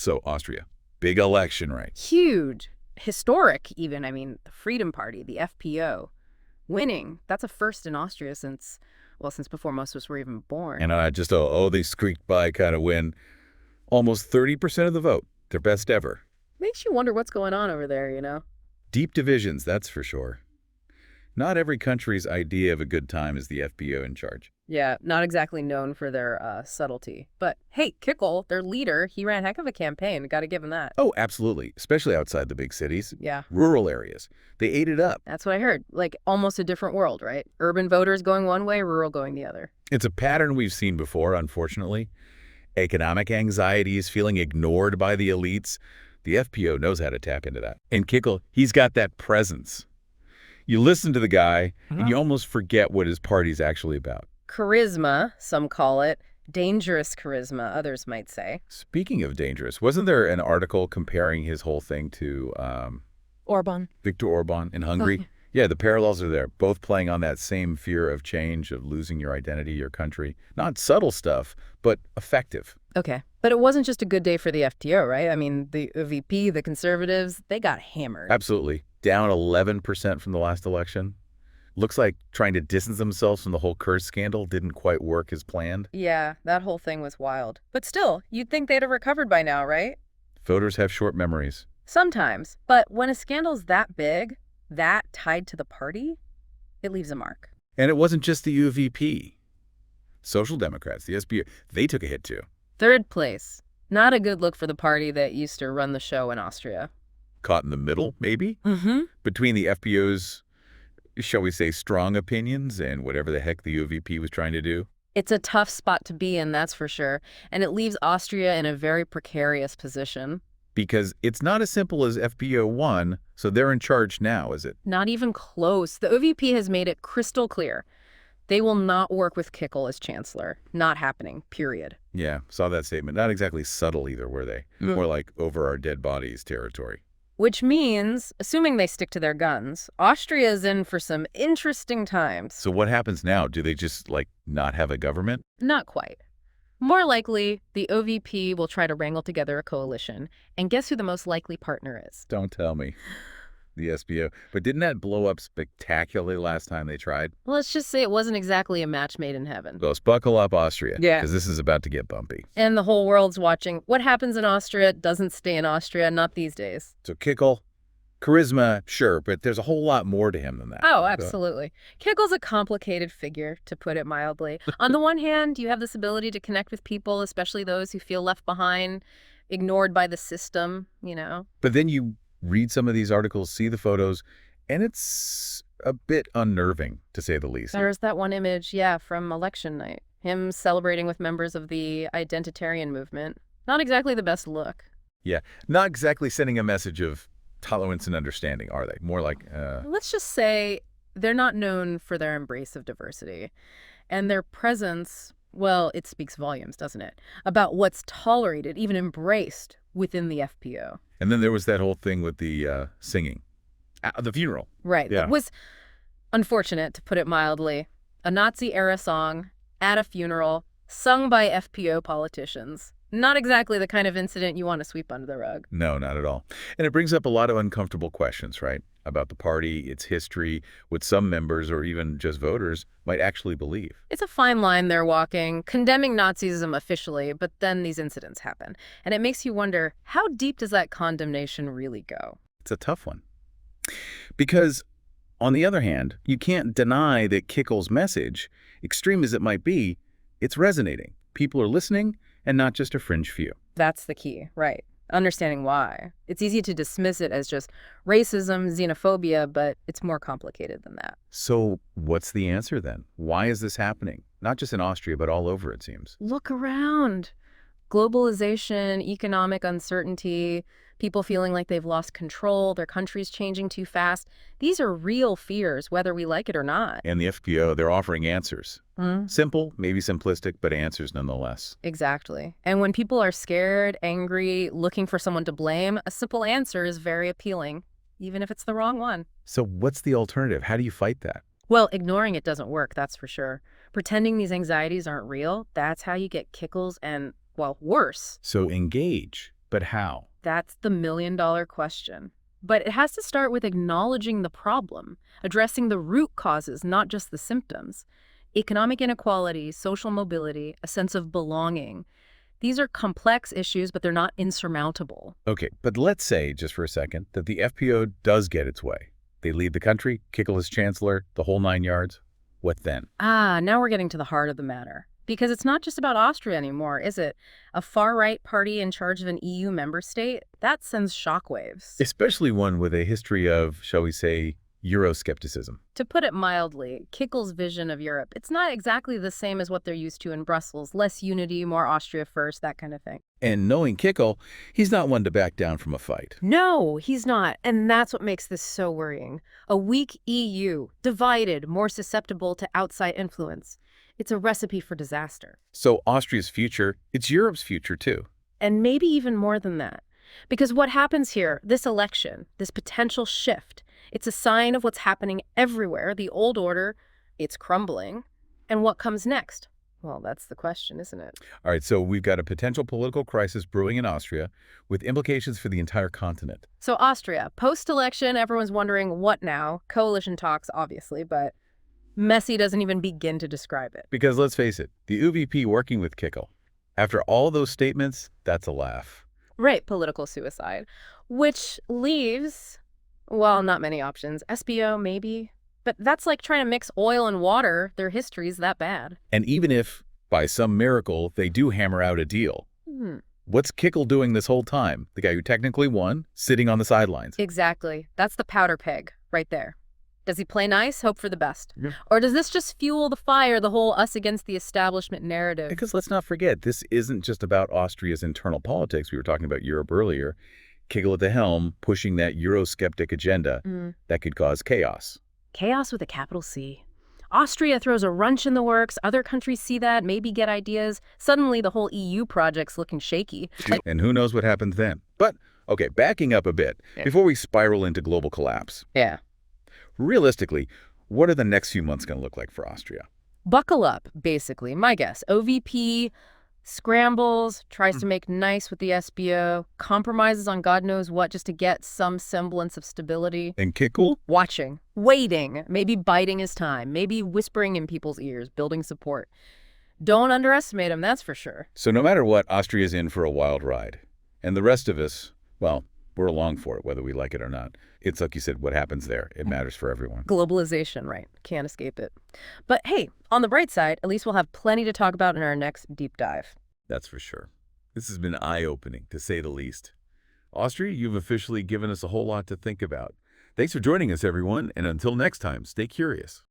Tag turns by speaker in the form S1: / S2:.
S1: So Austria, big election, right?
S2: Huge. Historic, even. I mean, the Freedom Party, the FPÖ, winning. That's a first in Austria since before most of us were even born.
S1: And just, they squeaked by kind of win. Almost 30% of the vote. Their best ever.
S2: Makes you wonder what's going on over there, you know?
S1: Deep divisions, that's for sure. Not every country's idea of a good time is the FPÖ in charge.
S2: Yeah, not exactly known for their subtlety. But hey, Kickl, their leader, he ran a heck of a campaign. Got to give him that.
S1: Oh, absolutely. Especially outside the big cities.
S2: Yeah.
S1: Rural areas. They ate it up.
S2: That's what I heard. Like almost a different world, right? Urban voters going one way, rural going the other.
S1: It's a pattern we've seen before, unfortunately. Economic anxieties, feeling ignored by the elites. The FPÖ knows how to tap into that. And Kickl, he's got that presence. You listen to the guy, and you almost forget what his party's actually about.
S2: Charisma, some call it. Dangerous charisma, others might say.
S1: Speaking of dangerous, wasn't there an article comparing his whole thing to
S2: Orban.
S1: Viktor Orban in Hungary?
S2: Okay.
S1: Yeah, the parallels are there, both playing on that same fear of change, of losing your identity, your country. Not subtle stuff, but effective.
S2: Okay. But it wasn't just a good day for the FPÖ, right? I mean, the ÖVP, the conservatives, they got hammered.
S1: Absolutely. Down 11% from the last election. Looks like trying to distance themselves from the whole Kurz scandal didn't quite work as planned.
S2: Yeah, that whole thing was wild. But still, you'd think they'd have recovered by now, right?
S1: Voters have short memories.
S2: Sometimes. But when a scandal's that big, that tied to the party, it leaves a mark.
S1: And it wasn't just the ÖVP. Social Democrats, the SPÖ, they took a hit too.
S2: Third place. Not a good look for the party that used to run the show in Austria.
S1: Caught in the middle, maybe?
S2: Mm-hmm.
S1: Between the FPÖ's, shall we say, strong opinions and whatever the heck the ÖVP was trying to do.
S2: It's a tough spot to be in, that's for sure. And it leaves Austria in a very precarious position.
S1: Because it's not as simple as FPÖ won, so they're in charge now, is it?
S2: Not even close. The ÖVP has made it crystal clear. They will not work with Kickl as chancellor. Not happening, period.
S1: Yeah, saw that statement. Not exactly subtle either, were they? More like over our dead bodies territory.
S2: Which means, assuming they stick to their guns, Austria is in for some interesting times.
S1: So what happens now? Do they just, not have a government?
S2: Not quite. More likely, the ÖVP will try to wrangle together a coalition. And guess who the most likely partner is?
S1: Don't tell me. The SPÖ. But didn't that blow up spectacularly last time they tried?
S2: Let's just say it wasn't exactly a match made in heaven.
S1: Well, buckle up, Austria.
S2: Yeah.
S1: Because this is about to get bumpy.
S2: And the whole world's watching. What happens in Austria doesn't stay in Austria, not these days.
S1: So Kickl, charisma, sure, but there's a whole lot more to him than that.
S2: Oh, absolutely. Kickl's a complicated figure, to put it mildly. On the one hand, you have this ability to connect with people, especially those who feel left behind, ignored by the system, you know.
S1: But then you read some of these articles, see the photos, and it's a bit unnerving, to say the least.
S2: There's that one image, yeah, from election night. Him celebrating with members of the identitarian movement. Not exactly the best look.
S1: Yeah, not exactly sending a message of tolerance and understanding, are they? More like,
S2: Let's just say they're not known for their embrace of diversity. And their presence, well, it speaks volumes, doesn't it? About what's tolerated, even embraced within the FPÖ.
S1: And then there was that whole thing with the singing. At the funeral.
S2: Right.
S1: Yeah.
S2: It was unfortunate, to put it mildly. A Nazi-era song at a funeral, sung by FPÖ politicians. Not exactly the kind of incident you want to sweep under the rug.
S1: No, not at all. And it brings up a lot of uncomfortable questions, right? About the party, its history, what some members or even just voters might actually believe.
S2: It's a fine line they're walking, condemning Nazism officially, but then these incidents happen. And it makes you wonder, how deep does that condemnation really go?
S1: It's a tough one. Because, on the other hand, you can't deny that Kickl's message, extreme as it might be, it's resonating. People are listening, and not just a fringe few.
S2: That's the key, right? Understanding why. It's easy to dismiss it as just racism, xenophobia, but it's more complicated than that.
S1: So what's the answer then? Why is this happening? Not just in Austria, but all over, it seems.
S2: Look around. Globalization, economic uncertainty, people feeling like they've lost control, their country's changing too fast. These are real fears, whether we like it or not.
S1: And the FPÖ, they're offering answers. Simple, maybe simplistic, but answers nonetheless.
S2: Exactly. And when people are scared, angry, looking for someone to blame, a simple answer is very appealing, even if it's the wrong one.
S1: So what's the alternative? How do you fight that?
S2: Well, ignoring it doesn't work, that's for sure. Pretending these anxieties aren't real, that's how you get Kickl's and, well, worse.
S1: So engage. But how?
S2: That's the million-dollar question. But it has to start with acknowledging the problem, addressing the root causes, not just the symptoms. Economic inequality, social mobility, a sense of belonging. These are complex issues, but they're not insurmountable.
S1: Okay, but let's say, just for a second, that the FPÖ does get its way. They lead the country, Kickl is chancellor, the whole 9 yards. What then?
S2: Now we're getting to the heart of the matter. Because it's not just about Austria anymore, is it? A far-right party in charge of an EU member state? That sends shockwaves.
S1: Especially one with a history of, shall we say, Euroscepticism.
S2: To put it mildly, Kickl's vision of Europe, it's not exactly the same as what they're used to in Brussels. Less unity, more Austria first, that kind of thing.
S1: And knowing Kickl, he's not one to back down from a fight.
S2: No, he's not. And that's what makes this so worrying. A weak EU, divided, more susceptible to outside influence. It's a recipe for disaster.
S1: So Austria's future, it's Europe's future too.
S2: And maybe even more than that. Because what happens here, this election, this potential shift, it's a sign of what's happening everywhere. The old order, it's crumbling. And what comes next? Well, that's the question, isn't it?
S1: All right, so we've got a potential political crisis brewing in Austria with implications for the entire continent.
S2: So Austria, post-election, everyone's wondering what now? Coalition talks, obviously, but messy doesn't even begin to describe it.
S1: Because let's face it, the ÖVP working with Kickl, after all those statements, that's a laugh.
S2: Right, political suicide. Which leaves, well, not many options. SPÖ, maybe. But that's like trying to mix oil and water. Their history's that bad.
S1: And even if, by some miracle, they do hammer out a deal, what's Kickl doing this whole time? The guy who technically won, sitting on the sidelines.
S2: Exactly. That's the powder keg right there. Does he play nice, hope for the best?
S1: Yeah.
S2: Or does this just fuel the fire, the whole us against the establishment narrative?
S1: Because let's not forget, this isn't just about Austria's internal politics. We were talking about Europe earlier. Kickl at the helm, pushing that Eurosceptic agenda that could cause chaos.
S2: Chaos with a capital C. Austria throws a wrench in the works. Other countries see that, maybe get ideas. Suddenly, the whole EU project's looking shaky.
S1: And who knows what happens then. But, okay, backing up a bit, before we spiral into global collapse.
S2: Yeah.
S1: Realistically, what are the next few months going to look like for Austria?
S2: Buckle up, basically. My guess. OVP scrambles, tries to make nice with the SPÖ, compromises on God knows what just to get some semblance of stability.
S1: And Kickl?
S2: Watching, waiting, maybe biding his time, maybe whispering in people's ears, building support. Don't underestimate him, that's for sure.
S1: So no matter what, Austria's in for a wild ride. And the rest of us, well, we're along for it, whether we like it or not. It's like you said, what happens there. It matters for everyone.
S2: Globalization, right? Can't escape it. But hey, on the bright side, at least we'll have plenty to talk about in our next deep dive.
S1: That's for sure. This has been eye-opening, to say the least. Austria, you've officially given us a whole lot to think about. Thanks for joining us, everyone, and until next time, stay curious.